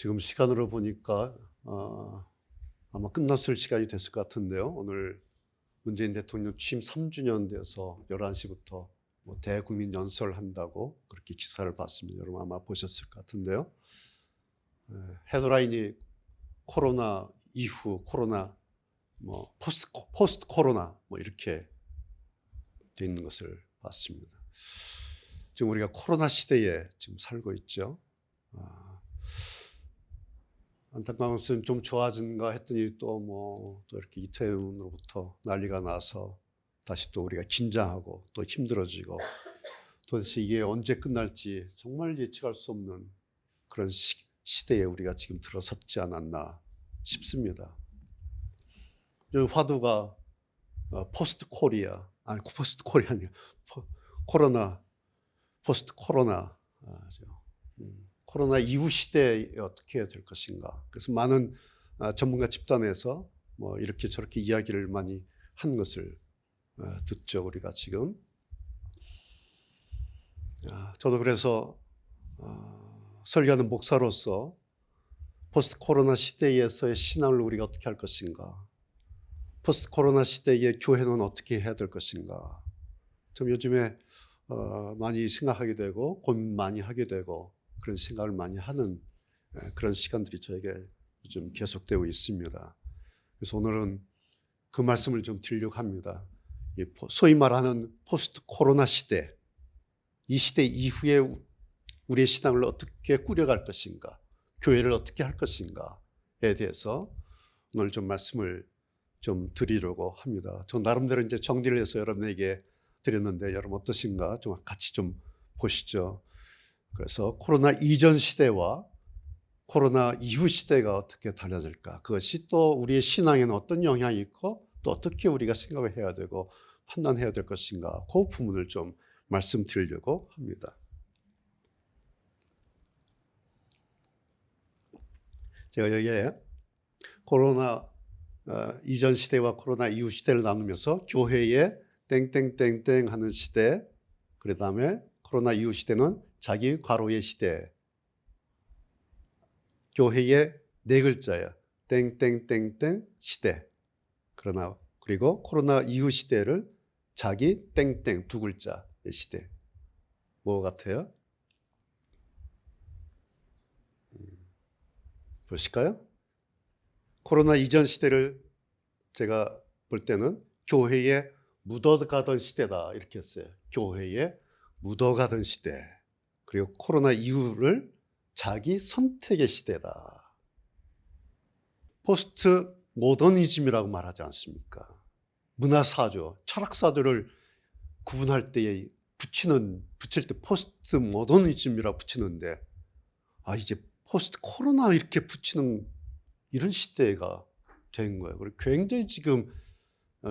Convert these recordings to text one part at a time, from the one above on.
지금 시간으로 보니까 아마 끝났을 시간이 됐을 것 같은데요. 오늘 문재인 대통령 취임 3주년 돼서 11시부터 대국민 연설 한다고 그렇게 기사를 봤습니다. 여러분 아마 보셨을 것 같은데요. 헤드라인이 코로나 이후 코로나 포스트 코로나 이렇게 돼 있는 것을 봤습니다. 지금 우리가 코로나 시대에 지금 살고 있죠. 안타까운 것은 좀 좋아진가 했더니 또 이렇게 이태원으로부터 난리가 나서 다시 또 우리가 긴장하고 또 힘들어지고 도대체 이게 언제 끝날지 정말 예측할 수 없는 그런 시대에 우리가 지금 들어섰지 않았나 싶습니다. 화두가 포스트 코리아, 아니 포스트 코리아 아니야. 코로나, 포스트 코로나. 코로나 이후 시대에 어떻게 해야 될 것인가. 그래서 많은 전문가 집단에서 이렇게 저렇게 이야기를 많이 한 것을 듣죠, 우리가 지금. 저도 그래서 설교하는 목사로서 포스트 코로나 시대에서의 신앙을 우리가 어떻게 할 것인가. 포스트 코로나 시대의 교회는 어떻게 해야 될 것인가. 좀 요즘에 많이 생각하게 되고 고민 많이 하게 되고 그런 생각을 많이 하는 그런 시간들이 저에게 요즘 계속되고 있습니다. 그래서 오늘은 그 말씀을 좀 드리려고 합니다. 소위 말하는 포스트 코로나 시대, 이 시대 이후에 우리의 신앙을 어떻게 꾸려갈 것인가, 교회를 어떻게 할 것인가에 대해서 오늘 좀 말씀을 좀 드리려고 합니다. 저 나름대로 이제 정리를 해서 여러분에게 드렸는데 여러분 어떠신가 좀 같이 좀 보시죠. 그래서 코로나 이전 시대와 코로나 이후 시대가 어떻게 달라질까? 그것이 또 우리의 신앙에는 어떤 영향이 있고 또 어떻게 우리가 생각을 해야 되고 판단해야 될 것인가? 그 부분을 좀 말씀드리려고 합니다. 제가 여기에 코로나 이전 시대와 코로나 이후 시대를 나누면서 교회의 땡땡땡땡 하는 시대, 그 다음에 코로나 이후 시대는 자기 괄호의 시대. 교회의 네 글자야. 땡땡땡땡 시대. 그리고 코로나 이후 시대를 자기 땡땡 두 글자의 시대. 뭐 같아요? 보실까요? 코로나 이전 시대를 제가 볼 때는 교회에 묻어가던 시대다 이렇게 했어요. 교회에 묻어가던 시대. 그리고 코로나 이후를 자기 선택의 시대다. 포스트 모더니즘이라고 말하지 않습니까? 문화사조, 철학사조를 구분할 때에 붙일 때 포스트 모더니즘이라고 붙이는데 이제 포스트 코로나 이렇게 붙이는 이런 시대가 된 거예요. 그리고 굉장히 지금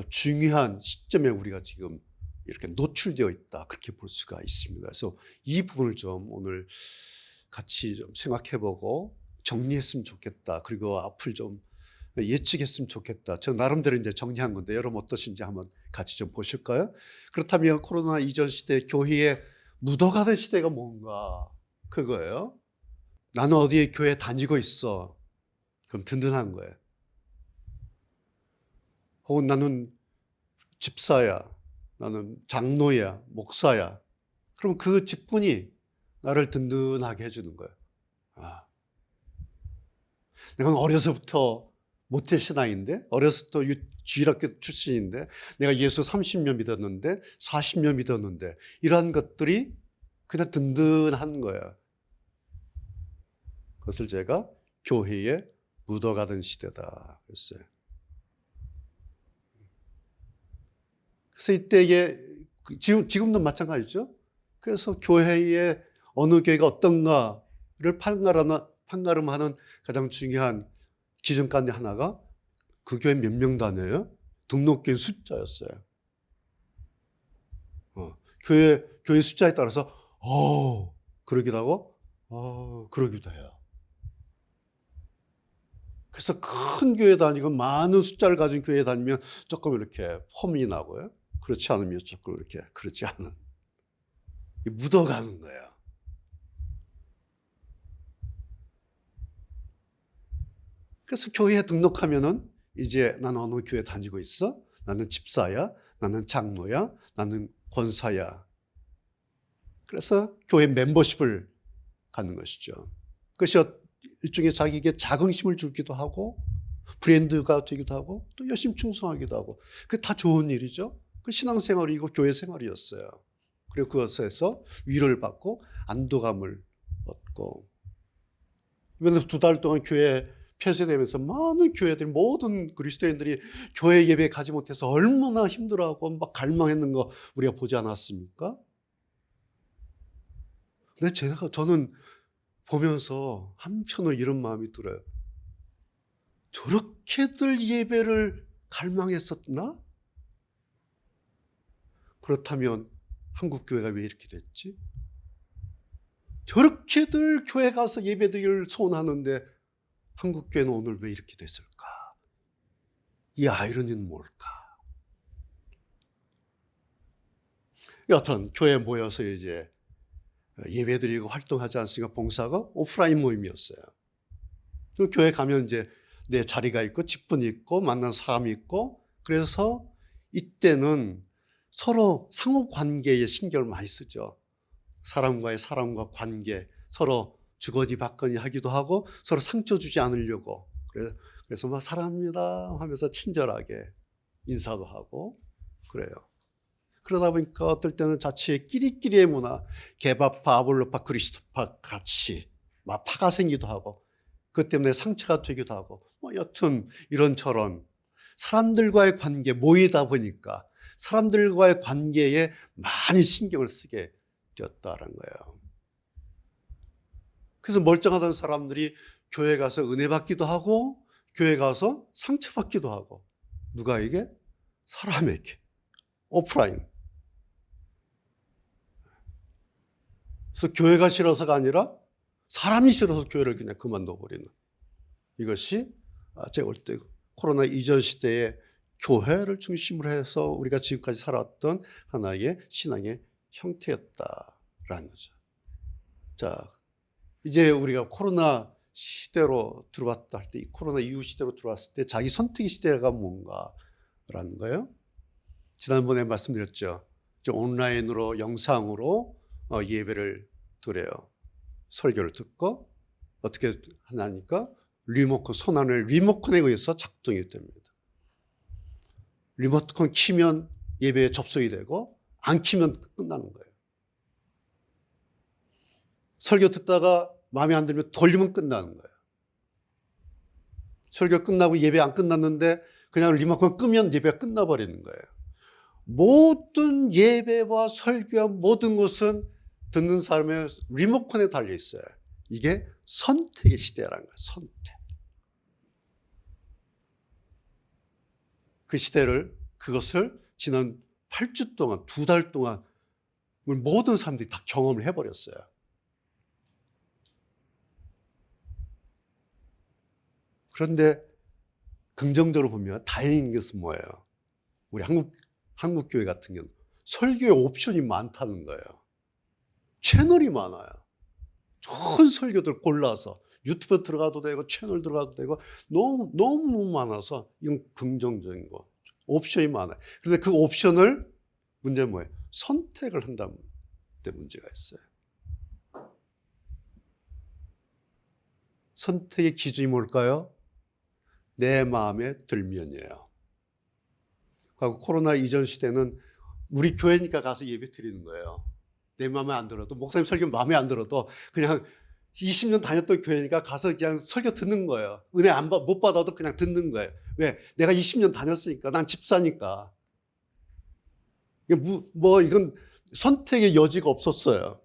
중요한 시점에 우리가 지금 이렇게 노출되어 있다. 그렇게 볼 수가 있습니다. 그래서 이 부분을 좀 오늘 같이 좀 생각해보고 정리했으면 좋겠다. 그리고 앞을 좀 예측했으면 좋겠다. 저 나름대로 이제 정리한 건데 여러분 어떠신지 한번 같이 좀 보실까요? 그렇다면 코로나 이전 시대 교회에 묻어가던 시대가 뭔가 그거예요. 나는 어디에 교회 다니고 있어. 그럼 든든한 거예요. 혹은 나는 집사야. 나는 장로야. 목사야. 그럼 그 직분이 나를 든든하게 해주는 거예요. 내가 어려서부터 모태신앙인데 어려서부터 주일학교 출신인데 내가 예수 30년 믿었는데 40년 믿었는데 이러한 것들이 그냥 든든한 거야. 그것을 제가 교회에 묻어가던 시대다 그랬어요. 그래서 이때에 지금도 마찬가지죠. 그래서 교회에 어느 교회가 어떤가를 판가름하는 가장 중요한 기준 가운데 하나가 그 교회 몇 명 다녀요? 등록교인 숫자였어요. 교회 숫자에 따라서 그러기도 하고 그러기도 해요. 그래서 큰 교회 다니고 많은 숫자를 가진 교회 다니면 조금 이렇게 폼이 나고요. 그렇지 않으면 조금 이렇게 그렇지 않은 묻어가는 거예요. 그래서 교회에 등록하면은 이제 나는 어느 교회 다니고 있어? 나는 집사야? 나는 장로야? 나는 권사야? 그래서 교회 멤버십을 갖는 것이죠. 그것이 일종의 자기에게 자긍심을 주기도 하고 브랜드가 되기도 하고 또 열심히 충성하기도 하고 그게 다 좋은 일이죠. 그 신앙생활이고 교회 생활이었어요. 그리고 그것에서 위로를 받고 안도감을 얻고 이번에 2달 동안 교회 폐쇄되면서 많은 교회들이 모든 그리스도인들이 교회 예배에 가지 못해서 얼마나 힘들어하고 막 갈망했는 거 우리가 보지 않았습니까? 근데 저는 보면서 한편으로 이런 마음이 들어요. 저렇게들 예배를 갈망했었나? 그렇다면 한국 교회가 왜 이렇게 됐지? 저렇게들 교회 가서 예배드리기를 소원하는데 한국 교회는 오늘 왜 이렇게 됐을까? 이 아이러니는 뭘까? 여튼 교회에 모여서 이제 예배드리고 활동하지 않으니까 봉사가 오프라인 모임이었어요. 그 교회 가면 이제 내 자리가 있고 직분이 있고 만난 사람이 있고 그래서 이때는 서로 상호 관계에 신경을 많이 쓰죠. 사람과의 사람과 관계 서로 주거니 받거니 하기도 하고 서로 상처 주지 않으려고 그래서 막 사랑합니다 하면서 친절하게 인사도 하고 그래요. 그러다 보니까 어떨 때는 자칫 끼리끼리의 문화 개바파 아볼로파 그리스도파 같이 막 파가 생기도 하고 그것 때문에 상처가 되기도 하고 뭐 여튼 이런저런 사람들과의 관계 모이다 보니까 사람들과의 관계에 많이 신경을 쓰게 되었다는 거예요. 그래서 멀쩡하던 사람들이 교회 가서 은혜 받기도 하고 교회 가서 상처받기도 하고 누가에게? 사람에게 오프라인. 그래서 교회가 싫어서가 아니라 사람이 싫어서 교회를 그냥 그만둬버리는 이것이 제가 볼 때 코로나 이전 시대에 교회를 중심으로 해서 우리가 지금까지 살았던 하나의 신앙의 형태였다라는 거죠. 자, 이제 우리가 코로나 시대로 들어왔다 할 때, 이 코로나 이후 시대로 들어왔을 때 자기 선택의 시대가 뭔가라는 거예요. 지난번에 말씀드렸죠. 온라인으로 영상으로 예배를 드려요. 설교를 듣고 어떻게 하냐니까 리모컨, 손안의 리모컨에 의해서 작동이 됩니다. 리모컨 키면 예배에 접속이 되고 안 키면 끝나는 거예요. 설교 듣다가 마음에 안 들면 돌리면 끝나는 거예요. 설교 끝나고 예배 안 끝났는데 그냥 리모컨 끄면 예배가 끝나버리는 거예요. 모든 예배와 설교와 모든 것은 듣는 사람의 리모컨에 달려 있어요. 이게 선택의 시대라는 거예요. 선택. 그 시대를 그것을 지난 8주 동안 2달 동안 모든 사람들이 다 경험을 해버렸어요. 그런데 긍정적으로 보면 다행인 것은 뭐예요? 우리 한국 교회 같은 경우는 설교의 옵션이 많다는 거예요. 채널이 많아요. 좋은 설교들 골라서 유튜브 들어가도 되고 채널 들어가도 되고 너무 많아서 이건 긍정적인 거. 옵션이 많아요. 그런데 그 옵션을 문제는 뭐예요? 선택을 한다는 데 문제가 있어요. 선택의 기준이 뭘까요? 내 마음에 들면이에요. 코로나 이전 시대는 우리 교회니까 가서 예배 드리는 거예요. 내 마음에 안 들어도 목사님 설교 마음에 안 들어도 그냥 20년 다녔던 교회니까 가서 그냥 설교 듣는 거예요. 은혜 못 받아도 그냥 듣는 거예요. 왜? 내가 20년 다녔으니까. 난 집사니까. 이건 선택의 여지가 없었어요.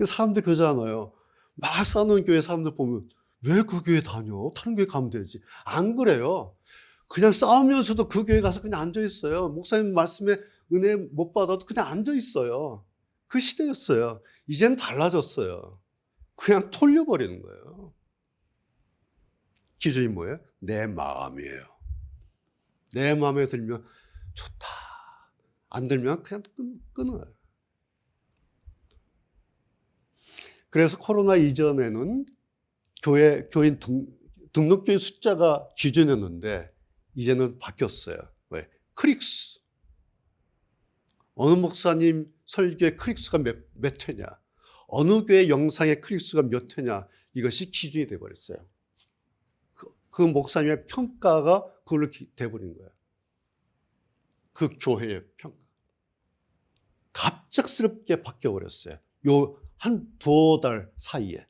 사람들 그러잖아요. 막 싸우는 교회 사람들 보면 왜 그 교회 다녀? 다른 교회 가면 되지. 안 그래요. 그냥 싸우면서도 그 교회 가서 그냥 앉아 있어요. 목사님 말씀에 은혜 못 받아도 그냥 앉아 있어요. 그 시대였어요. 이젠 달라졌어요. 그냥 털려버리는 거예요. 기준이 뭐예요? 내 마음이에요. 내 마음에 들면 좋다. 안 들면 그냥 끊어요. 그래서 코로나 이전에는 교인 등록교회 숫자가 기준이었는데 이제는 바뀌었어요. 왜? 클릭수. 어느 목사님 설교의 클릭수가 몇 회냐, 어느 교회 영상의 클릭수가 몇 회냐, 이것이 기준이 돼버렸어요. 그 목사님의 평가가 그걸로 돼버린 거예요. 그 교회의 평가. 갑작스럽게 바뀌어버렸어요. 요 한 두어 달 사이에.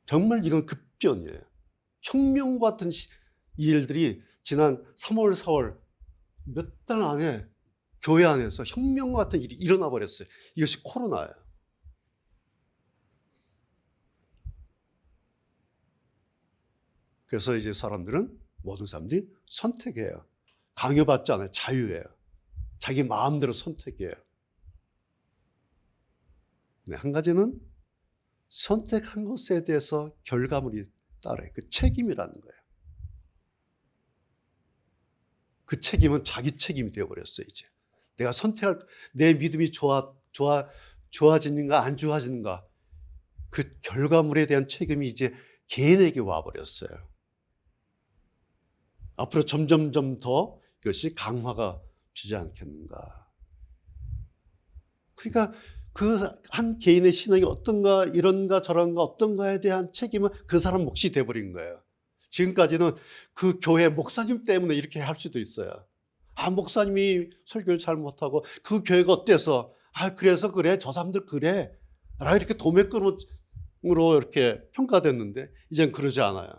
정말 이건 급변이에요. 혁명 같은 일들이 지난 3월, 4월 몇 달 안에 교회 안에서 혁명 같은 일이 일어나 버렸어요. 이것이 코로나예요. 그래서 이제 모든 사람들이 선택해요. 강요받지 않아요. 자유예요. 자기 마음대로 선택해요. 네, 한 가지는 선택한 것에 대해서 결과물이 따라요. 그 책임이라는 거예요. 그 책임은 자기 책임이 되어버렸어요, 이제. 내가 내 믿음이 좋아지는가, 안 좋아지는가. 그 결과물에 대한 책임이 이제 개인에게 와버렸어요. 앞으로 점점점 더 이것이 강화가 되지 않겠는가. 그러니까 그 한 개인의 신앙이 어떤가, 이런가 저런가 어떤가에 대한 책임은 그 사람 몫이 돼버린 거예요. 지금까지는 그 교회 목사님 때문에 이렇게 할 수도 있어요. 목사님이 설교를 잘못하고 그 교회가 어때서, 그래서 그래, 저 사람들 그래, 이렇게 도매금으로 이렇게 평가됐는데 이젠 그러지 않아요.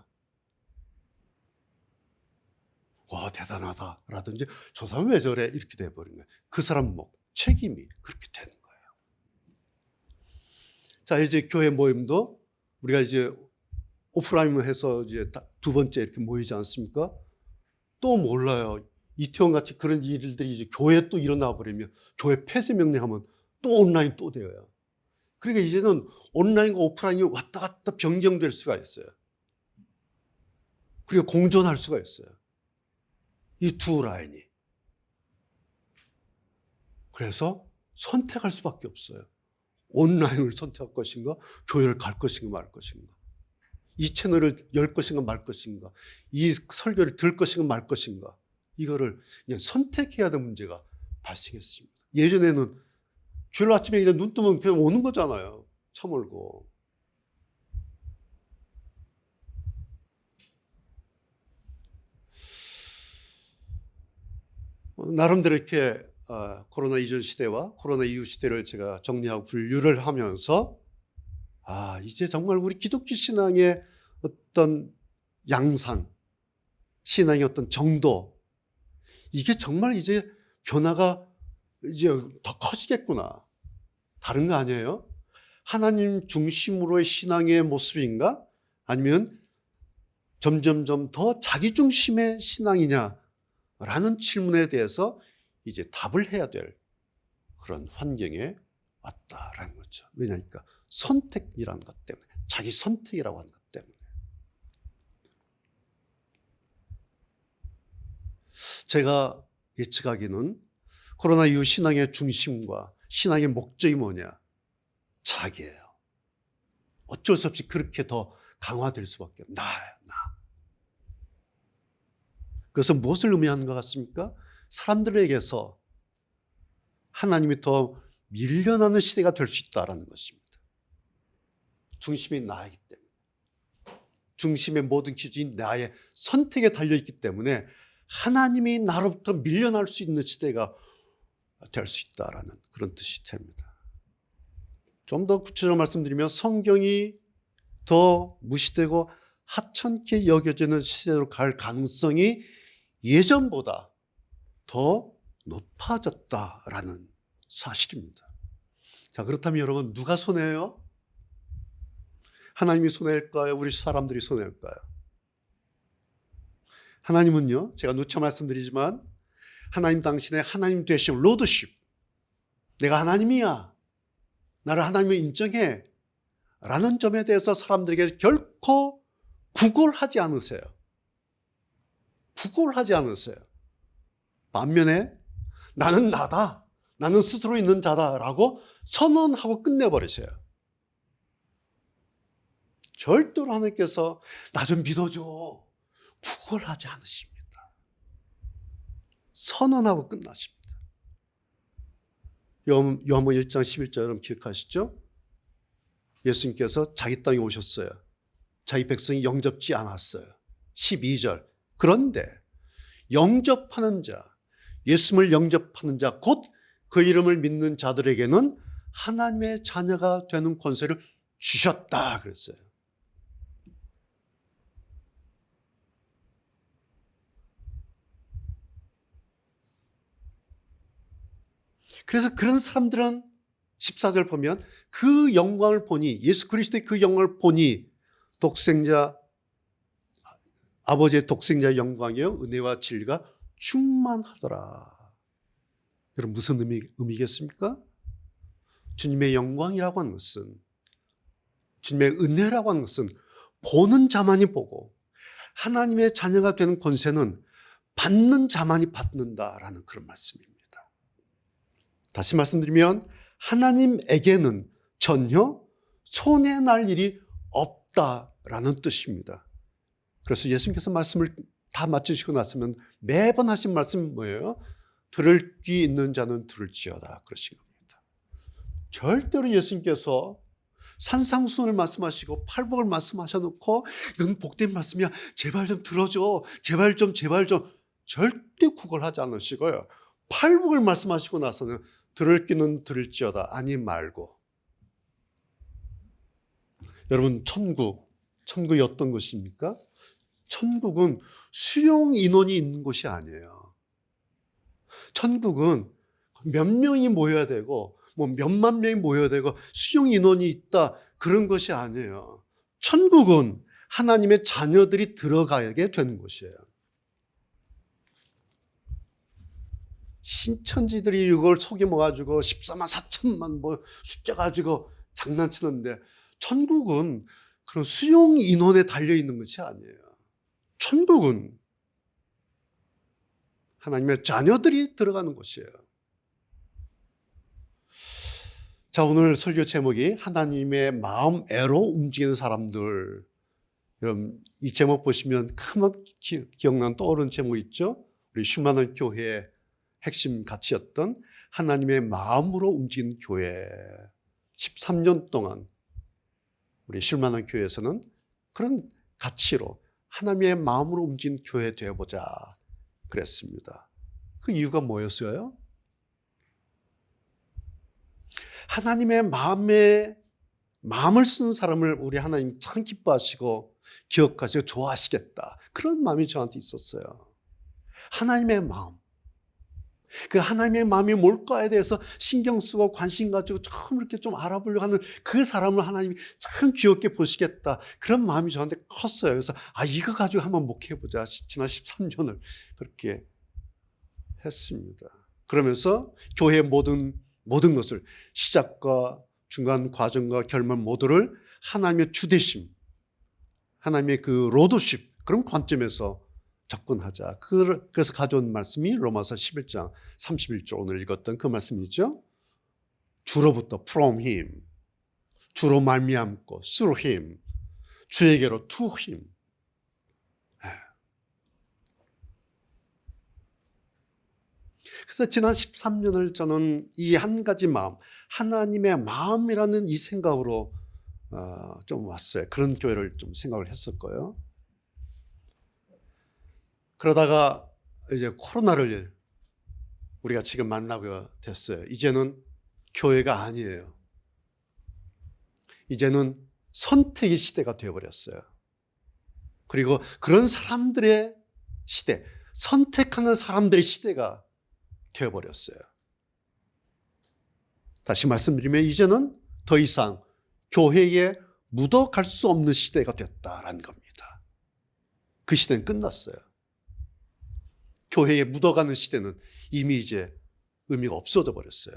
와, 대단하다 라든지 저 사람 왜 저래, 이렇게 돼버린 거예요. 그 사람 책임이 그렇게 되는 거예요. 자, 이제 교회 모임도 우리가 이제 오프라인으로 해서 이제 두 번째 이렇게 모이지 않습니까? 또 몰라요. 이태원 같이 그런 일들이 이제 교회에 또 일어나 버리면 교회 폐쇄 명령하면 또 온라인 또 돼요. 그러니까 이제는 온라인과 오프라인이 왔다 갔다 변경될 수가 있어요. 그리고 공존할 수가 있어요. 이 두 라인이. 그래서 선택할 수밖에 없어요. 온라인을 선택할 것인가, 교회를 갈 것인가 말 것인가, 이 채널을 열 것인가 말 것인가, 이 설교를 들을 것인가 말 것인가, 이거를 그냥 선택해야 될 문제가 발생했습니다. 예전에는 주일 아침에 그냥 눈 뜨면 그냥 오는 거잖아요. 차 몰고. 나름대로 이렇게 코로나 이전 시대와 코로나 이후 시대를 제가 정리하고 분류를 하면서 이제 정말 우리 기독교 신앙의 어떤 양상, 신앙의 어떤 정도, 이게 정말 이제 변화가 이제 더 커지겠구나. 다른 거 아니에요? 하나님 중심으로의 신앙의 모습인가? 아니면 점점점 더 자기 중심의 신앙이냐? 라는 질문에 대해서 이제 답을 해야 될 그런 환경에 왔다라는 거죠. 왜냐니까 선택이라는 것 때문에, 자기 선택이라고 하는 것 때문에. 제가 예측하기는 코로나 이후 신앙의 중심과 신앙의 목적이 뭐냐? 자기예요. 어쩔 수 없이 그렇게 더 강화될 수밖에 없어요. 나예요, 나. 그래서 무엇을 의미하는 것 같습니까? 사람들에게서 하나님이 더 밀려나는 시대가 될 수 있다는 것입니다. 중심이 나이기 때문에, 중심의 모든 기준이 나의 선택에 달려있기 때문에 하나님이 나로부터 밀려날 수 있는 시대가 될 수 있다는 그런 뜻이 됩니다. 좀 더 구체적으로 말씀드리면 성경이 더 무시되고 하찮게 여겨지는 시대로 갈 가능성이 예전보다 더 높아졌다라는 사실입니다. 자, 그렇다면 여러분, 누가 손해요? 하나님이 손해일까요? 우리 사람들이 손해일까요? 하나님은요, 제가 누차 말씀드리지만 하나님 당신의 하나님 되심, 로드십, 내가 하나님이야, 나를 하나님을 인정해 라는 점에 대해서 사람들에게 결코 구걸하지 않으세요. 구걸하지 않으세요. 반면에 나는 나다, 나는 스스로 있는 자다라고 선언하고 끝내버리세요. 절대로 하나님께서 나 좀 믿어줘, 구걸하지 않으십니다. 선언하고 끝나십니다. 요한복음 1장 11절 여러분 기억하시죠? 예수님께서 자기 땅에 오셨어요. 자기 백성이 영접지 않았어요. 12절. 그런데 영접하는 자, 예수님을 영접하는 자, 곧 그 이름을 믿는 자들에게는 하나님의 자녀가 되는 권세를 주셨다 그랬어요. 그래서 그런 사람들은 14절 보면 그 영광을 보니, 예수 그리스도의 그 영광을 보니 독생자, 아버지의 독생자의 영광이요 은혜와 진리가 충만하더라. 여러분 무슨 의미겠습니까? 주님의 영광이라고 하는 것은, 주님의 은혜라고 하는 것은 보는 자만이 보고 하나님의 자녀가 되는 권세는 받는 자만이 받는다라는 그런 말씀입니다. 다시 말씀드리면 하나님에게는 전혀 손해날 일이 없다라는 뜻입니다. 그래서 예수님께서 말씀을 다 마치시고 났으면 매번 하신 말씀은 뭐예요? 들을 귀 있는 자는 들을지어다 그러신 겁니다. 절대로 예수님께서 산상수훈을 말씀하시고 팔복을 말씀하셔놓고 이건 복된 말씀이야, 제발 좀 들어줘, 제발 좀 절대 구걸하지 않으시고요. 팔복을 말씀하시고 나서는 들을 귀는 들을지어다 아니 말고. 여러분 천국이 어떤 것입니까? 천국은 수용 인원이 있는 곳이 아니에요. 천국은 몇 명이 모여야 되고 뭐 몇만 명이 모여야 되고 수용 인원이 있다 그런 것이 아니에요. 천국은 하나님의 자녀들이 들어가게 되는 곳이에요. 신천지들이 이걸 속임어가지고 14만 4천만 뭐 숫자 가지고 장난치는데 천국은 그런 수용 인원에 달려있는 것이 아니에요. 천국은 하나님의 자녀들이 들어가는 곳이에요. 자, 오늘 설교 제목이 하나님의 마음애로 움직이는 사람들. 여러분 이 제목 보시면 크면 기억나는 떠오르는 제목 있죠? 우리 슈마넌 교회의 핵심 가치였던 하나님의 마음으로 움직이는 교회. 13년 동안 우리 슈마넌 교회에서는 그런 가치로 하나님의 마음으로 움직이는 교회 되어보자 그랬습니다. 그 이유가 뭐였어요? 하나님의 마음을 쓰는 사람을 우리 하나님 참 기뻐하시고 기억하시고 좋아하시겠다. 그런 마음이 저한테 있었어요. 하나님의 마음. 그 하나님의 마음이 뭘까에 대해서 신경 쓰고 관심 가지고 참 이렇게 좀 알아보려고 하는 그 사람을 하나님이 참 귀엽게 보시겠다. 그런 마음이 저한테 컸어요. 그래서 이거 가지고 한번 목회해보자. 지난 13년을 그렇게 했습니다. 그러면서 교회의 모든 것을 시작과 중간 과정과 결말 모두를 하나님의 주대심, 하나님의 그 로드십 그런 관점에서 접근하자. 그래서 가져온 말씀이 로마서 11장 31절 오늘 읽었던 그 말씀이죠. 주로부터 from him, 주로 말미암고 through him, 주에게로 to him. 그래서 지난 13년을 저는 이 한 가지 마음, 하나님의 마음이라는 이 생각으로 좀 왔어요. 그런 교회를 좀 생각을 했었고요. 그러다가 이제 코로나를 우리가 지금 만나게 됐어요. 이제는 교회가 아니에요. 이제는 선택의 시대가 되어버렸어요. 그리고 그런 사람들의 시대, 선택하는 사람들의 시대가 되어버렸어요. 다시 말씀드리면 이제는 더 이상 교회에 묻어갈 수 없는 시대가 됐다라는 겁니다. 그 시대는 끝났어요. 교회에 묻어가는 시대는 이미 이제 의미가 없어져 버렸어요.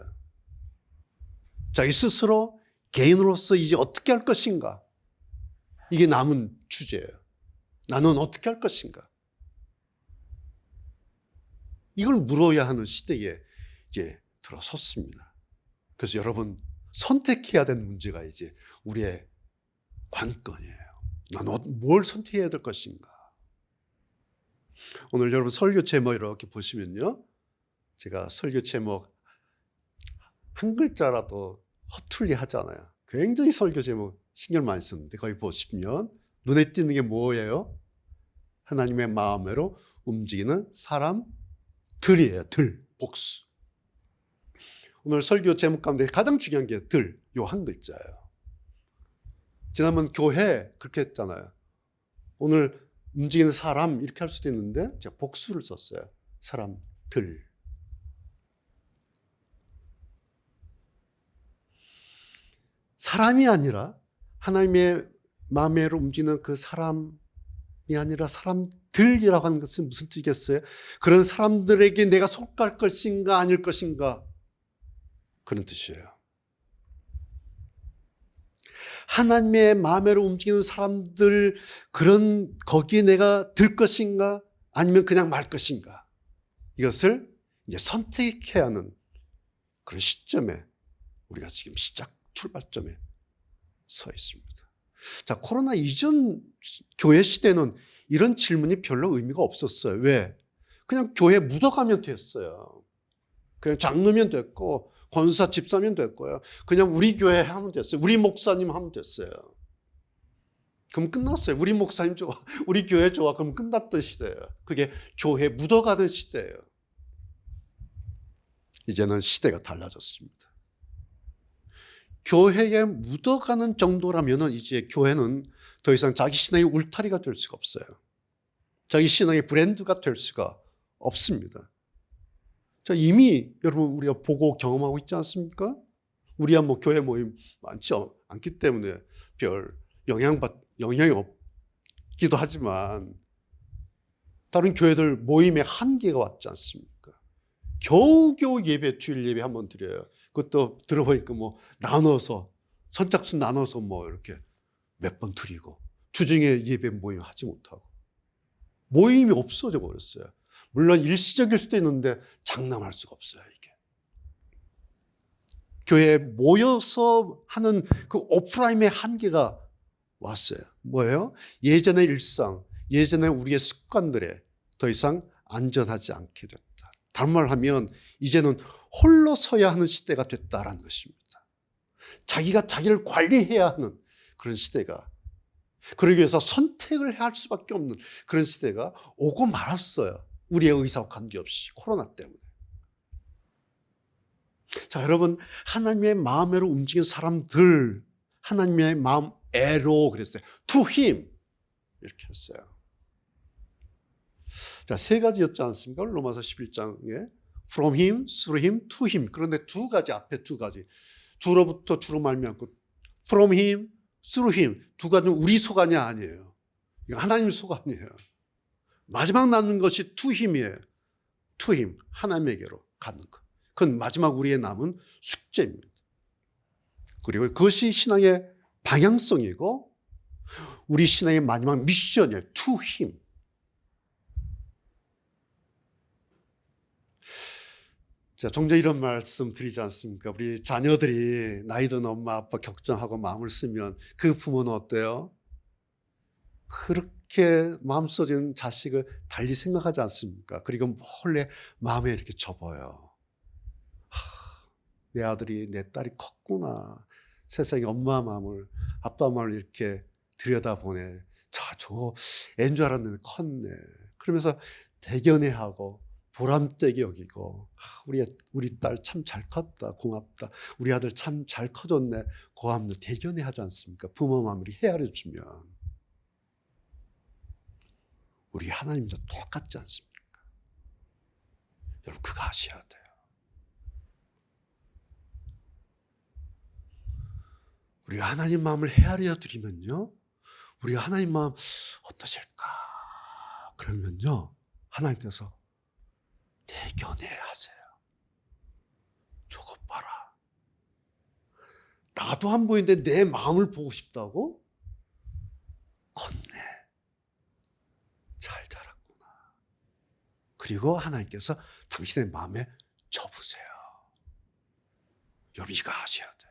자기 스스로 개인으로서 이제 어떻게 할 것인가? 이게 남은 주제예요. 나는 어떻게 할 것인가? 이걸 물어야 하는 시대에 이제 들어섰습니다. 그래서 여러분 선택해야 되는 문제가 이제 우리의 관건이에요. 나는 뭘 선택해야 될 것인가? 오늘 여러분 설교 제목 이렇게 보시면요, 제가 설교 제목 한 글자라도 허툴리 하잖아요. 굉장히 설교 제목 신경 많이 쓰는데 거기 보시면 눈에 띄는 게 뭐예요? 하나님의 마음으로 움직이는 사람들이에요. 들, 복수. 오늘 설교 제목 가운데 가장 중요한 게 들, 요 한 글자예요. 지난번 교회 그렇게 했잖아요. 오늘 움직이는 사람 이렇게 할 수도 있는데 제가 복수를 썼어요. 사람들. 사람이 아니라 하나님의 마음으로 움직이는 그 사람이 아니라 사람들이라고 하는 것은 무슨 뜻이겠어요? 그런 사람들에게 내가 속할 것인가 아닐 것인가, 그런 뜻이에요. 하나님의 마음으로 움직이는 사람들, 거기에 내가 들 것인가 아니면 그냥 말 것인가, 이것을 이제 선택해야 하는 그런 시점에 우리가 지금 출발점에 서 있습니다. 자, 코로나 이전 교회 시대는 이런 질문이 별로 의미가 없었어요. 왜? 그냥 교회 묻어가면 됐어요. 그냥 장로면 됐고 권사 집사면 됐고요. 그냥 우리 교회 하면 됐어요. 우리 목사님 하면 됐어요. 그럼 끝났어요. 우리 목사님 좋아, 우리 교회 좋아, 그럼 끝났던 시대예요. 그게 교회 묻어가는 시대예요. 이제는 시대가 달라졌습니다. 교회에 묻어가는 정도라면 이제 교회는 더 이상 자기 신앙의 울타리가 될 수가 없어요. 자기 신앙의 브랜드가 될 수가 없습니다. 자, 이미 여러분 우리가 보고 경험하고 있지 않습니까? 우리야 뭐 교회 모임 많지 않기 때문에 별 영향이 없기도 하지만 다른 교회들 모임에 한계가 왔지 않습니까? 겨우겨우 주일 예배 한번 드려요. 그것도 들어보니까 뭐 선착순 나눠서 뭐 이렇게 몇 번 드리고 주중에 예배 모임 하지 못하고 모임이 없어져 버렸어요. 물론 일시적일 수도 있는데 장담할 수가 없어요, 이게. 교회에 모여서 하는 그 오프라인의 한계가 왔어요. 뭐예요? 예전의 일상, 예전의 우리의 습관들에 더 이상 안전하지 않게 됐다. 다른 말로 하면 이제는 홀로 서야 하는 시대가 됐다라는 것입니다. 자기가 자기를 관리해야 하는 그런 시대가, 그러기 위해서 선택을 할 수밖에 없는 그런 시대가 오고 말았어요. 우리의 의사와 관계없이 코로나 때문에. 자, 여러분, 하나님의 마음으로 움직이는 사람들, 하나님의 마음애로 그랬어요. To him 이렇게 했어요. 자, 세 가지였지 않습니까? 로마서 11장에 from him, through him, to him. 그런데 두 가지, 앞에 두 가지, 주로부터 주로 말미암고 from him, through him, 두 가지는 우리 소관이 아니에요. 이거 하나님 소관이에요. 마지막 남는 것이 to him이에요. to him, 하나님에게로 가는 것. 그건 마지막 우리의 남은 숙제입니다. 그리고 그것이 신앙의 방향성이고 우리 신앙의 마지막 미션이에요. to him. 자, 종종 이런 말씀 드리지 않습니까? 우리 자녀들이 나이 든 엄마 아빠 걱정하고 마음을 쓰면 그 부모는 어때요? 그렇게 마음 써진 자식을 달리 생각하지 않습니까? 그리고 몰래 마음에 이렇게 접어요. 내 아들이 내 딸이 컸구나. 세상에 엄마 마음을, 아빠 마음을 이렇게 들여다보네. 저거 애인 줄 알았는데 컸네. 그러면서 대견해하고 보람되게 여기고, 우리 딸 참 잘 컸다, 고맙다. 우리 아들 참 잘 커졌네, 고맙네. 대견해하지 않습니까? 부모 마음을 헤아려주면 우리 하나님도 똑같지 않습니까? 여러분, 그거 아셔야 돼요. 우리가 하나님 마음을 헤아려 드리면요, 우리가 하나님 마음 어떠실까? 그러면요, 하나님께서 대견해 하세요. 저것 봐라. 나도 안 보이는데 내 마음을 보고 싶다고? 컸네. 잘 자랐구나. 그리고 하나님께서 당신의 마음에 접으세요. 여러분, 이거 아셔야 돼요.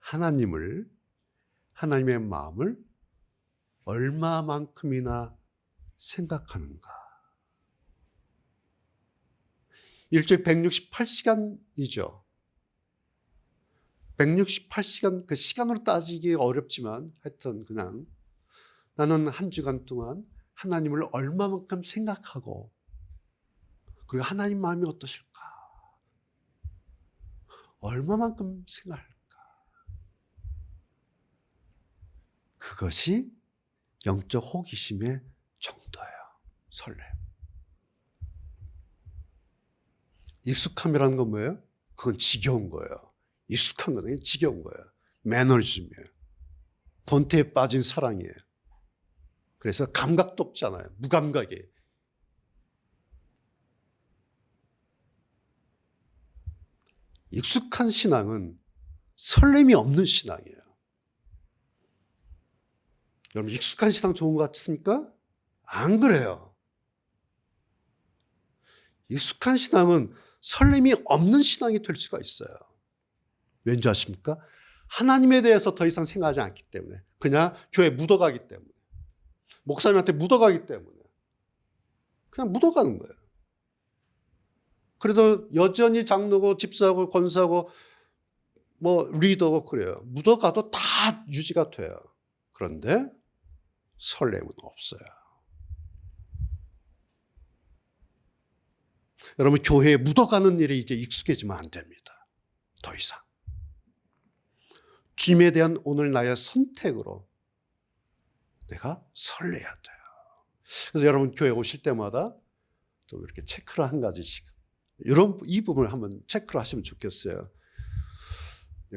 하나님의 마음을 얼마만큼이나 생각하는가. 일주일 168시간이죠. 168시간, 그 시간으로 따지기 어렵지만 하여튼 그냥 나는 한 주간 동안 하나님을 얼마만큼 생각하고 그리고 하나님 마음이 어떠실까? 얼마만큼 생각할까? 그것이 영적 호기심의 정도예요. 설렘. 익숙함이라는 건 뭐예요? 그건 지겨운 거예요. 익숙한 거는 지겨운 거예요. 매너리즘이에요. 권태에 빠진 사랑이에요. 그래서 감각도 없잖아요. 무감각이에요. 익숙한 신앙은 설렘이 없는 신앙이에요. 여러분, 익숙한 신앙 좋은 것 같습니까? 안 그래요. 익숙한 신앙은 설렘이 없는 신앙이 될 수가 있어요. 왠지 아십니까? 하나님에 대해서 더 이상 생각하지 않기 때문에, 그냥 교회에 묻어가기 때문에, 목사님한테 묻어가기 때문에 그냥 묻어가는 거예요. 그래도 여전히 장로고 집사고 권사고 뭐 리더고 그래요. 묻어가도 다 유지가 돼요. 그런데 설렘은 없어요. 여러분, 교회에 묻어가는 일이 이제 익숙해지면 안 됩니다. 더 이상. 주님에 대한 오늘 나의 선택으로 내가 설레야 돼요. 그래서 여러분, 교회 오실 때마다 좀 이렇게 체크를 한 가지씩, 이 부분을 한번 체크를 하시면 좋겠어요.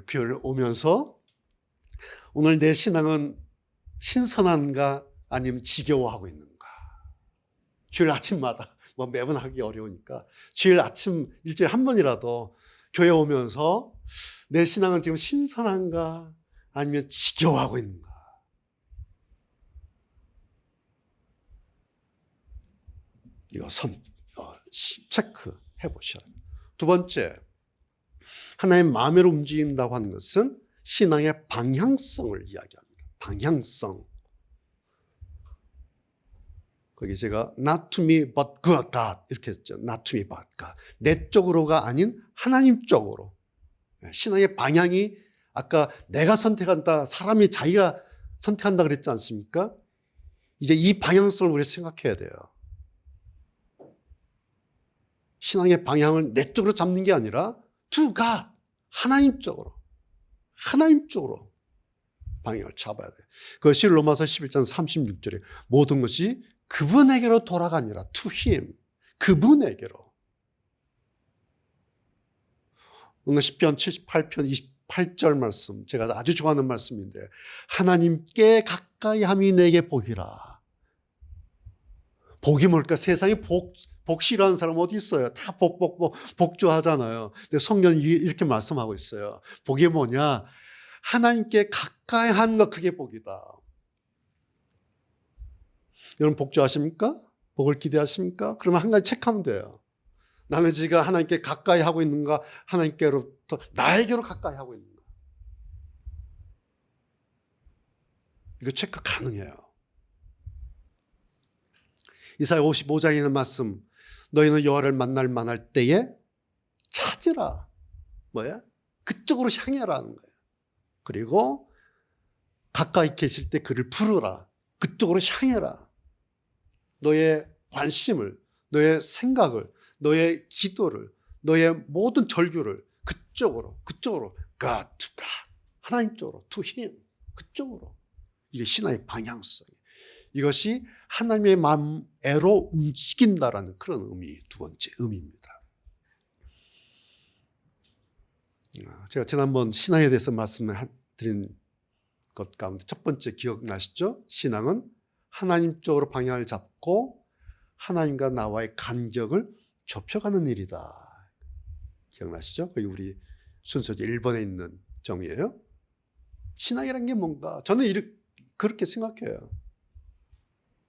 교회를 오면서 오늘 내 신앙은 신선한가 아니면 지겨워하고 있는가. 주일 아침마다 뭐 매번 하기 어려우니까 주일 아침 일주일에 한 번이라도 교회 오면서 내 신앙은 지금 신선한가 아니면 지겨워하고 있는가. 이거 체크해 보셔야 합니다. 두 번째, 하나님 마음으로 움직인다고 하는 것은 신앙의 방향성을 이야기합니다. 방향성. 거기 제가 not to me but God 이렇게 했죠. not to me but God. 내 쪽으로가 아닌 하나님 쪽으로. 신앙의 방향이 아까 내가 선택한다, 사람이 자기가 선택한다 그랬지 않습니까? 이제 이 방향성을 우리가 생각해야 돼요. 신앙의 방향을 내 쪽으로 잡는 게 아니라 to God, 하나님 쪽으로 방향을 잡아야 돼요. 그것이 로마서 11장 36절에 모든 것이 그분에게로 돌아가니라. to him, 그분에게로. 오늘 시편 78편 28절 말씀, 제가 아주 좋아하는 말씀인데, 하나님께 가까이 함이 내게 복이라. 복이 뭘까? 세상에 복 싫어하는 사람 어디 있어요? 다 복 좋아하잖아요. 근데 성경이 이렇게 말씀하고 있어요. 복이 뭐냐? 하나님께 가까이 하는 것, 그게 복이다. 여러분, 복 좋아하십니까? 복을 기대하십니까? 그러면 한 가지 체크하면 돼요. 나는 지금 하나님께 가까이 하고 있는가? 하나님께로부터 나에게로 가까이 하고 있는가? 이거 체크 가능해요. 이사야 55장에 있는 말씀, 너희는 여호와를 만날 만할 때에 찾으라. 뭐야? 그쪽으로 향해라는 거예요. 그리고 가까이 계실 때 그를 부르라. 그쪽으로 향해라. 너의 관심을, 너의 생각을, 너의 기도를, 너의 모든 절규를 그쪽으로 God to God, 하나님 쪽으로 to Him, 그쪽으로. 이게 신앙의 방향성이에요. 이것이 하나님의 마음으로 움직인다라는 그런 의미, 두 번째 의미입니다. 제가 지난번 신앙에 대해서 말씀을 드린 것 가운데 첫 번째 기억나시죠? 신앙은 하나님 쪽으로 방향을 잡고 하나님과 나와의 간격을 좁혀가는 일이다. 기억나시죠? 거기 우리 순서지 1번에 있는 정의예요. 신앙이란 게 뭔가? 저는 그렇게 생각해요.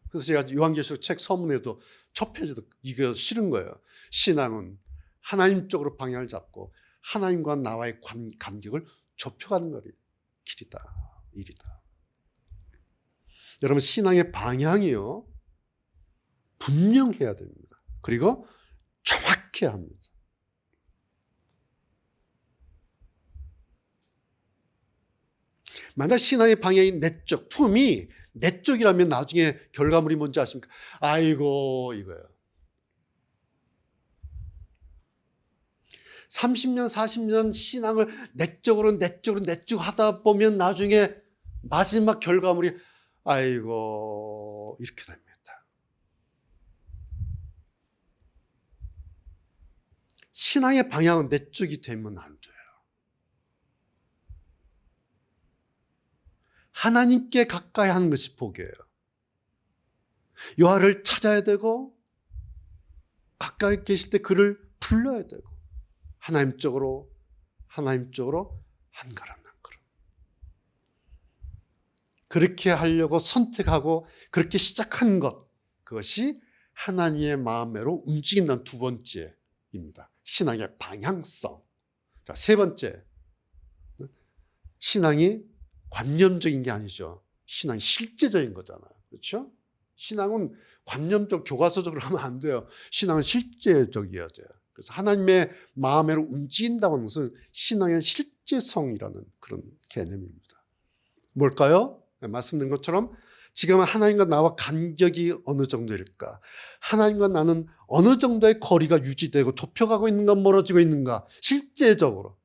그래서 제가 요한계시록 책 서문에도 첫 페이지도 이거 싫은 거예요. 신앙은 하나님 쪽으로 방향을 잡고 하나님과 나와의 간격을 좁혀가는 거예요. 길이다, 일이다. 여러분, 신앙의 방향이요, 분명해야 됩니다. 그리고 정확해야 합니다. 만약 신앙의 방향이 내적, 품이 내적이라면 나중에 결과물이 뭔지 아십니까? 아이고, 이거예요. 30년, 40년 신앙을 내적으로 하다 보면 나중에 마지막 결과물이 아이고, 이렇게 됩니다. 신앙의 방향은 내적이 되면 안 돼요. 하나님께 가까이 하는 것이 복이에요. 여호와를 찾아야 되고 가까이 계실 때 그를 불러야 되고 하나님 쪽으로 한 걸음 한 걸음. 그렇게 하려고 선택하고 그렇게 시작한 것, 그것이 하나님의 마음대로 움직인다는 두 번째입니다. 신앙의 방향성. 자, 세 번째, 신앙이 관념적인 게 아니죠. 신앙이 실제적인 거잖아요. 그렇죠? 신앙은 관념적, 교과서적으로 하면 안 돼요. 신앙은 실제적이어야 돼요. 그래서 하나님의 마음으로 움직인다는 것은 신앙의 실제성이라는 그런 개념입니다. 뭘까요? 말씀드린 것처럼 지금 하나님과 나와 간격이 어느 정도일까? 하나님과 나는 어느 정도의 거리가 유지되고 좁혀가고 있는가, 멀어지고 있는가? 실제적으로.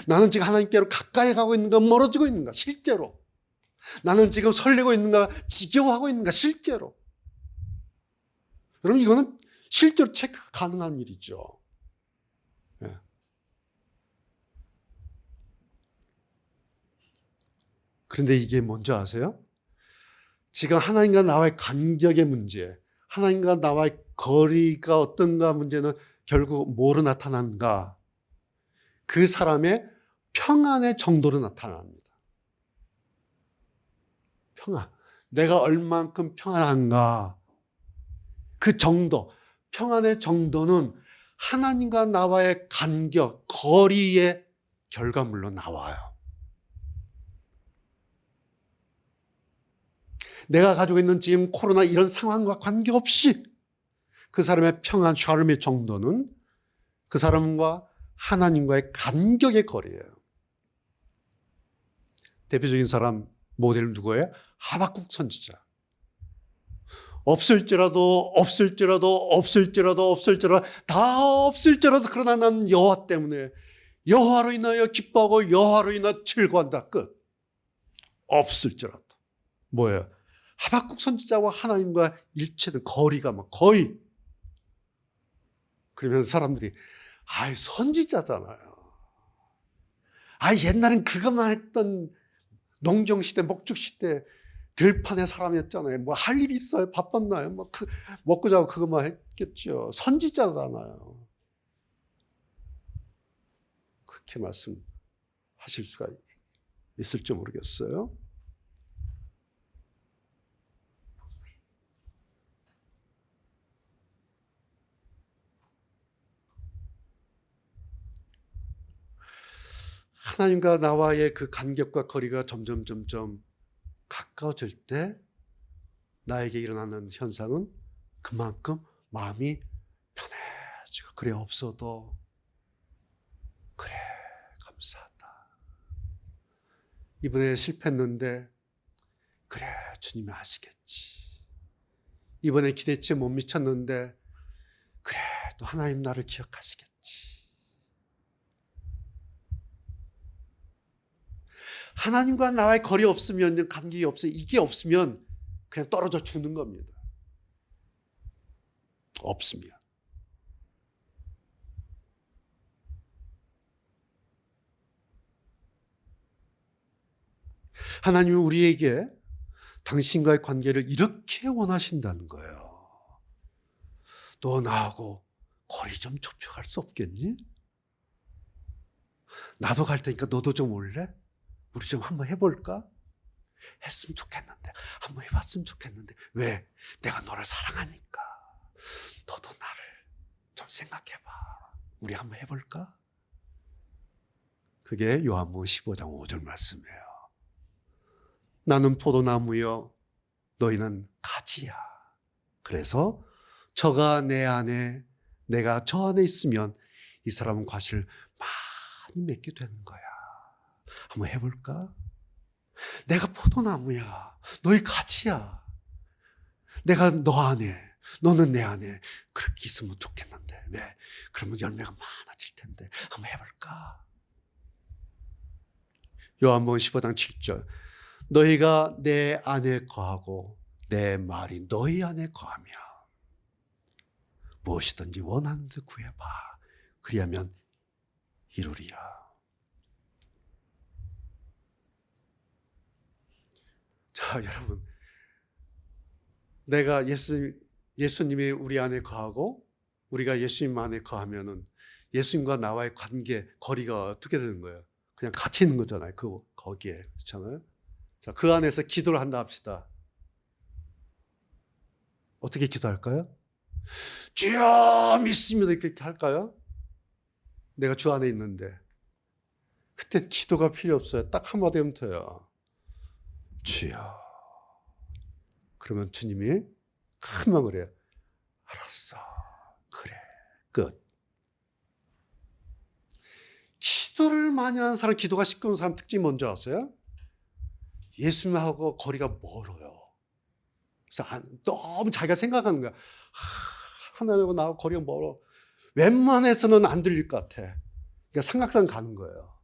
나는 지금 하나님께로 가까이 가고 있는가, 멀어지고 있는가? 실제로. 나는 지금 설레고 있는가, 지겨워하고 있는가? 실제로. 여러분, 이거는 실제로 체크 가능한 일이죠. 예. 그런데 이게 뭔지 아세요? 지금 하나님과 나와의 간격의 문제, 하나님과 나와의 거리가 어떤가 문제는 결국 뭐로 나타나는가? 그 사람의 평안의 정도로 나타납니다. 평안. 내가 얼만큼 평안한가? 그 정도, 평안의 정도는 하나님과 나와의 간격, 거리의 결과물로 나와요. 내가 가지고 있는 지금 코로나 이런 상황과 관계없이 그 사람의 평안, 샬롬의 정도는 그 사람과 하나님과의 간격의 거리예요. 대표적인 사람 모델은 누구예요? 하박국 선지자. 없을지라도 다 없을지라도 그러나 난 여호와 때문에 여호와로 인하여 기뻐하고 여호와로 인하여 즐거워한다. 끝. 없을지라도. 뭐예요? 하박국 선지자와 하나님과 일체된 거리가 막 거의. 그러면서 사람들이 선지자잖아요. 옛날엔 그것만 했던 농경시대, 목축시대 들판의 사람이었잖아요. 뭐 할 일이 있어요? 바빴나요? 먹고 자고 그것만 했겠죠. 선지자잖아요. 그렇게 말씀하실 수가 있을지 모르겠어요. 하나님과 나와의 그 간격과 거리가 점점 가까워질 때 나에게 일어나는 현상은 그만큼 마음이 편해지고, 그래 없어도 그래 감사하다. 이번에 실패했는데 그래 주님이 아시겠지. 이번에 기대치에 못 미쳤는데 그래 또 하나님 나를 기억하시겠지. 하나님과 나와의 거리 없으면, 간격이 없어요. 이게 없으면 그냥 떨어져 죽는 겁니다. 없으면. 하나님은 우리에게 당신과의 관계를 이렇게 원하신다는 거예요. 너 나하고 거리 좀 좁혀갈 수 없겠니? 나도 갈 테니까 너도 좀 올래? 우리 좀 한번 해볼까? 했으면 좋겠는데, 한번 해봤으면 좋겠는데. 왜? 내가 너를 사랑하니까. 너도 나를 좀 생각해봐. 우리 한번 해볼까? 그게 요한복음 15장 5절 말씀이에요. 나는 포도나무여 너희는 가지야. 그래서 저가 내 안에 내가 저 안에 있으면 이 사람은 과실을 많이 맺게 되는 거야. 한번 해볼까? 내가 포도나무야. 너희 가지야. 내가 너 안에, 너는 내 안에 그렇게 있으면 좋겠는데 왜? 그러면 열매가 많아질 텐데 한번 해볼까? 요한복음 15장 7절 너희가 내 안에 거하고 내 말이 너희 안에 거하며 무엇이든지 원하는 듯 구해봐. 그리하면 이루리라. 자, 여러분, 내가 예수님이 우리 안에 거하고 우리가 예수님 안에 거하면은 예수님과 나와의 관계, 거리가 어떻게 되는 거예요? 그냥 같이 있는 거잖아요. 거기에. 그렇잖아요? 자, 그 안에서 기도를 한다 합시다. 어떻게 기도할까요? 주여 믿습니다. 이렇게 할까요? 내가 주 안에 있는데. 그때 기도가 필요 없어요. 딱 한마디 하면 돼요. 주여. 그러면 주님이 큰 마음을 해요. 알았어. 그래. 끝. 기도를 많이 하는 사람, 기도가 시끄러운 사람 특징이 뭔지 아세요? 예수님하고 거리가 멀어요. 그래서 너무 자기가 생각하는 거야. 하나님하고 나하고 거리가 멀어. 웬만해서는 안 들릴 것 같아. 그러니까 삼각산 가는 거예요.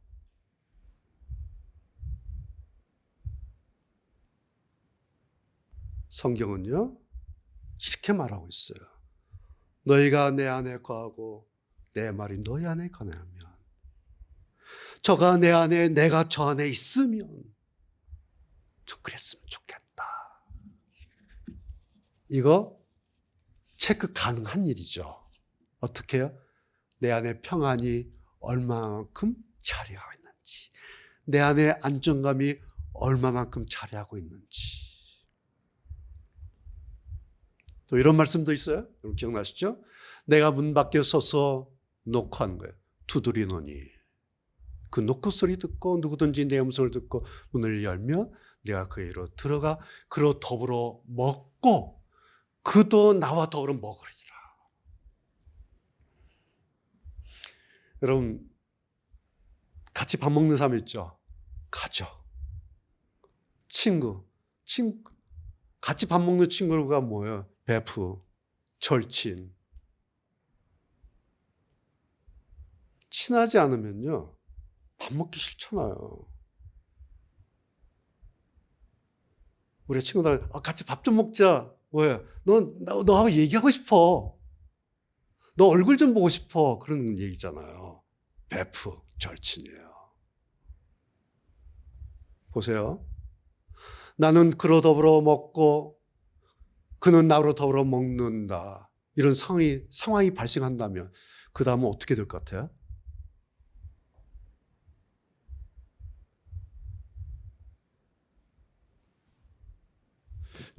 성경은요, 이렇게 말하고 있어요. 너희가 내 안에 거하고 내 말이 너희 안에 거하면 저가 내 안에 내가 저 안에 있으면 그랬으면 좋겠다. 이거 체크 가능한 일이죠. 어떻게 해요? 내 안에 평안이 얼마만큼 자리하고 있는지, 내 안에 안정감이 얼마만큼 자리하고 있는지. 또 이런 말씀도 있어요. 여러분 기억나시죠? 내가 문 밖에 서서 노크하는 거예요. 두드리노니. 그 노크 소리 듣고 누구든지 내 음성을 듣고 문을 열면 내가 그에게로 들어가 그로 더불어 먹고 그도 나와 더불어 먹으리라. 여러분 같이 밥 먹는 사람 있죠? 가족, 친구, 같이 밥 먹는 친구가 뭐예요? 베프, 절친. 친하지 않으면요 밥 먹기 싫잖아요. 우리 친구들 같이 밥 좀 먹자. 왜? 너하고 얘기하고 싶어. 너 얼굴 좀 보고 싶어. 그런 얘기잖아요. 베프, 절친이에요. 보세요. 나는 그로 더불어 먹고 그는 나로 더불어 먹는다. 이런 상황이 발생한다면 그 다음은 어떻게 될 것 같아요?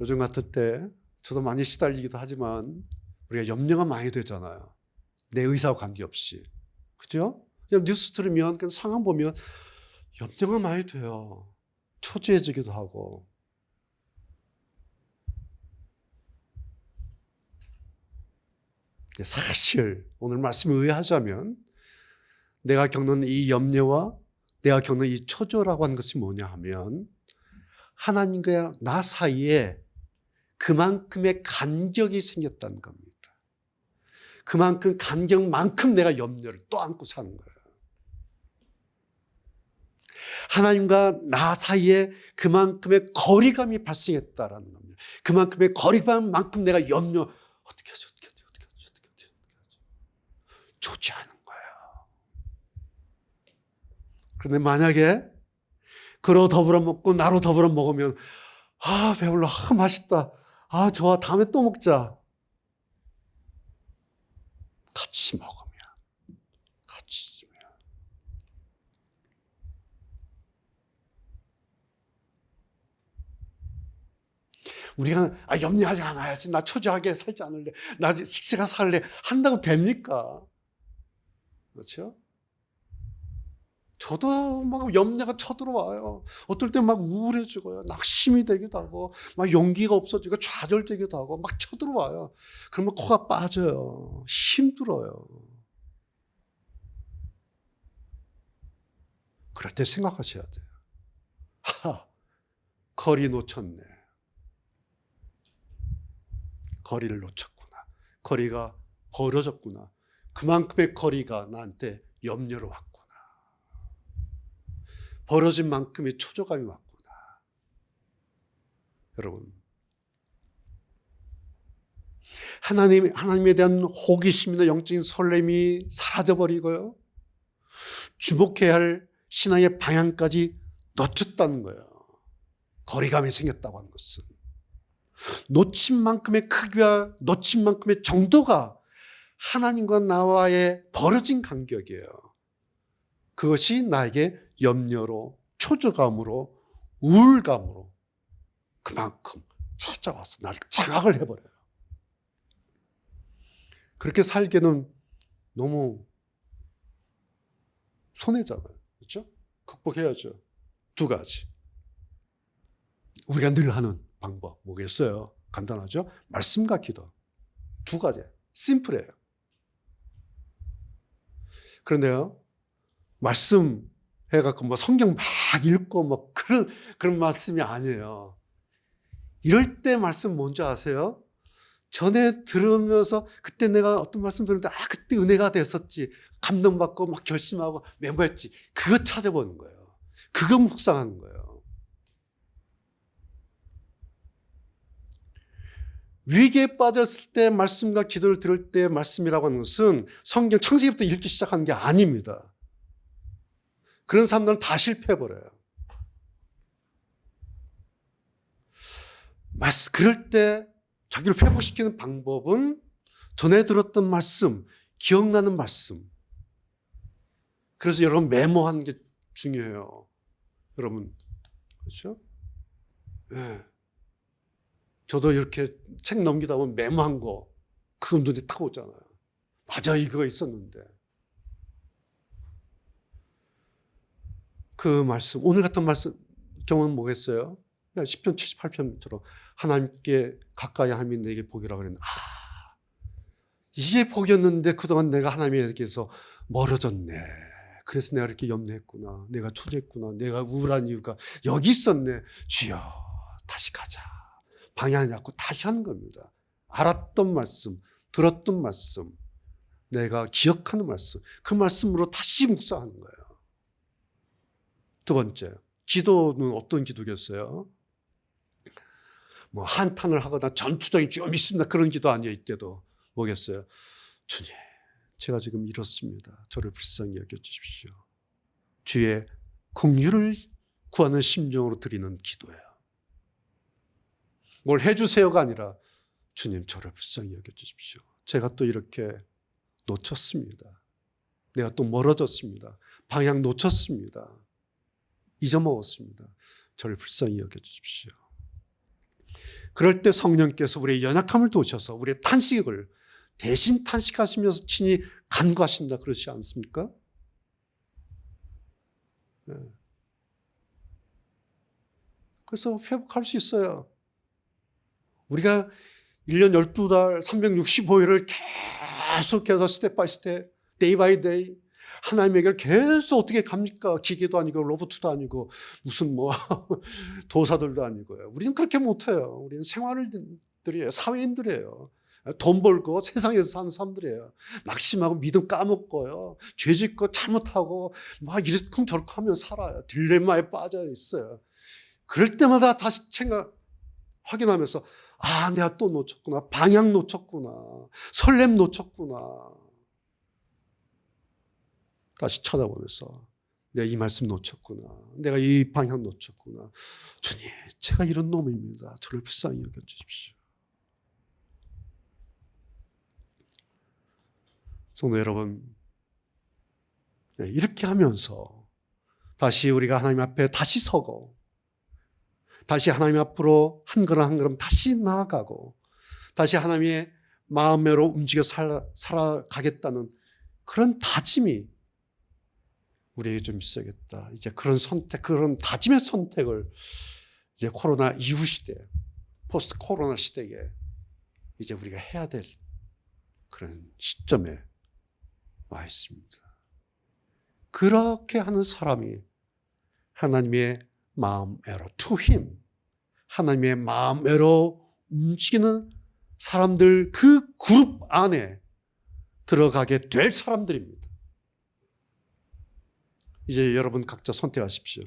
요즘 같을 때 저도 많이 시달리기도 하지만 우리가 염려가 많이 되잖아요. 내 의사와 관계없이. 그죠? 그냥 뉴스 들으면, 그냥 상황 보면 염려가 많이 돼요. 초조해지기도 하고. 사실 오늘 말씀에 의하자면 내가 겪는 이 염려와 내가 겪는 이 초조라고 하는 것이 뭐냐 하면 하나님과 나 사이에 그만큼의 간격이 생겼다는 겁니다. 그만큼 간격만큼 내가 염려를 또 안고 사는 거예요. 하나님과 나 사이에 그만큼의 거리감이 발생했다라는 겁니다. 그만큼의 거리감만큼 내가 염려, 어떻게 하지? 조지하는 거예요. 그런데 만약에 그로 더불어 먹고 나로 더불어 먹으면 배불러, 맛있다. 좋아, 다음에 또 먹자. 같이 먹으면, 같이 있으면. 우리가 염려하지 않아야지. 나 초조하게 살지 않을래. 나 식세가 살래. 한다고 됩니까? 그렇죠? 저도 막 염려가 쳐들어와요. 어떨 때 막 우울해지고요. 낙심이 되기도 하고, 막 용기가 없어지고 좌절되기도 하고, 막 쳐들어와요. 그러면 코가 빠져요. 힘들어요. 그럴 때 생각하셔야 돼요. 거리 놓쳤네. 거리를 놓쳤구나. 거리가 벌어졌구나. 그만큼의 거리가 나한테 염려로 왔구나. 벌어진 만큼의 초조감이 왔구나. 여러분, 하나님에 대한 호기심이나 영적인 설렘이 사라져버리고요. 주목해야 할 신앙의 방향까지 놓쳤다는 거예요. 거리감이 생겼다고 하는 것은. 놓친 만큼의 크기와 놓친 만큼의 정도가 하나님과 나와의 벌어진 간격이에요. 그것이 나에게 염려로, 초조감으로, 우울감으로 그만큼 찾아와서 나를 장악을 해버려요. 그렇게 살기는 너무 손해잖아요. 그렇죠? 극복해야죠. 두 가지. 우리가 늘 하는 방법 뭐겠어요? 간단하죠? 말씀과 기도. 두 가지. 심플해요. 그런데요, 말씀 해갖고 뭐 성경 막 읽고 뭐 그런 말씀이 아니에요. 이럴 때 말씀 뭔지 아세요? 전에 들으면서 그때 내가 어떤 말씀 들었는데 그때 은혜가 됐었지. 감동받고 막 결심하고 메모했지. 그거 찾아보는 거예요. 그거 묵상하는 거예요. 위기에 빠졌을 때 말씀과 기도를 들을 때 말씀이라고 하는 것은 성경 창세기부터 읽기 시작하는 게 아닙니다. 그런 사람들은 다 실패해버려요. 그럴 때 자기를 회복시키는 방법은 전에 들었던 말씀, 기억나는 말씀. 그래서 여러분 메모하는 게 중요해요. 여러분, 그렇죠? 네. 저도 이렇게 책 넘기다 보면 메모한 거, 그거 눈에 탁 오잖아요. 맞아, 이거 있었는데. 그 말씀, 오늘 같은 말씀, 경우는 뭐겠어요? 10편 78편처럼 하나님께 가까이 함이 내게 복이라고 그랬는데, 이게 복이었는데 그동안 내가 하나님에게서 멀어졌네. 그래서 내가 이렇게 염려했구나. 내가 초조했구나. 내가 우울한 이유가 여기 있었네. 주여, 다시 가자. 방향을 잡고 다시 하는 겁니다. 알았던 말씀, 들었던 말씀, 내가 기억하는 말씀, 그 말씀으로 다시 묵상하는 거예요. 두 번째, 기도는 어떤 기도겠어요? 뭐 한탄을 하거나 전투적인 주여 믿습니다. 그런 기도 아니에요. 이때도 뭐겠어요? 주님, 제가 지금 이렇습니다. 저를 불쌍히 여겨주십시오. 주의 긍휼을 구하는 심정으로 드리는 기도예요. 뭘 해주세요가 아니라 주님, 저를 불쌍히 여겨주십시오. 제가 또 이렇게 놓쳤습니다. 내가 또 멀어졌습니다. 방향 놓쳤습니다. 잊어먹었습니다. 저를 불쌍히 여겨주십시오. 그럴 때 성령께서 우리의 연약함을 도우셔서 우리의 탄식을 대신 탄식하시면서 친히 간구하신다 그러지 않습니까? 네. 그래서 회복할 수 있어요. 우리가 1년 12달 365일을 계속해서 스텝 바이 스텝, 데이 바이 데이 하나님에게 계속 어떻게 갑니까? 기계도 아니고 로봇도 아니고 무슨 뭐 도사들도 아니고요. 우리는 그렇게 못해요. 우리는 생활들이에요. 사회인들이에요. 돈 벌고 세상에서 사는 사람들이에요. 낙심하고 믿음 까먹고요. 죄짓고 잘못하고 막 이렇게 저렇게 하면 살아요. 딜레마에 빠져 있어요. 그럴 때마다 다시 확인하면서 내가 또 놓쳤구나. 방향 놓쳤구나. 설렘 놓쳤구나. 다시 찾아보면서 내가 이 말씀 놓쳤구나. 내가 이 방향 놓쳤구나. 주님, 제가 이런 놈입니다. 저를 불쌍히 여겨주십시오. 성도 여러분, 이렇게 하면서 다시 우리가 하나님 앞에 다시 서고 다시 하나님 앞으로 한 걸음 한 걸음 다시 나아가고 다시 하나님의 마음으로 움직여 살아가겠다는 그런 다짐이 우리에게 좀 있어야겠다. 이제 그런 선택, 그런 다짐의 선택을 이제 코로나 이후 시대, 포스트 코로나 시대에 이제 우리가 해야 될 그런 시점에 와 있습니다. 그렇게 하는 사람이 하나님의 마음대로 to him, 하나님의 마음대로 움직이는 사람들 그 그룹 안에 들어가게 될 사람들입니다. 이제 여러분 각자 선택하십시오.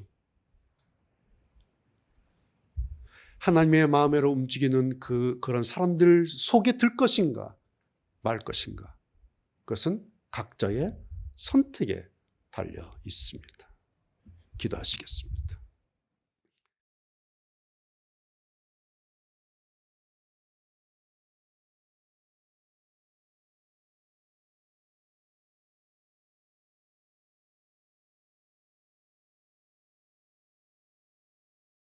하나님의 마음대로 움직이는 그런 사람들 속에 들 것인가 말 것인가, 그것은 각자의 선택에 달려 있습니다. 기도하시겠습니다.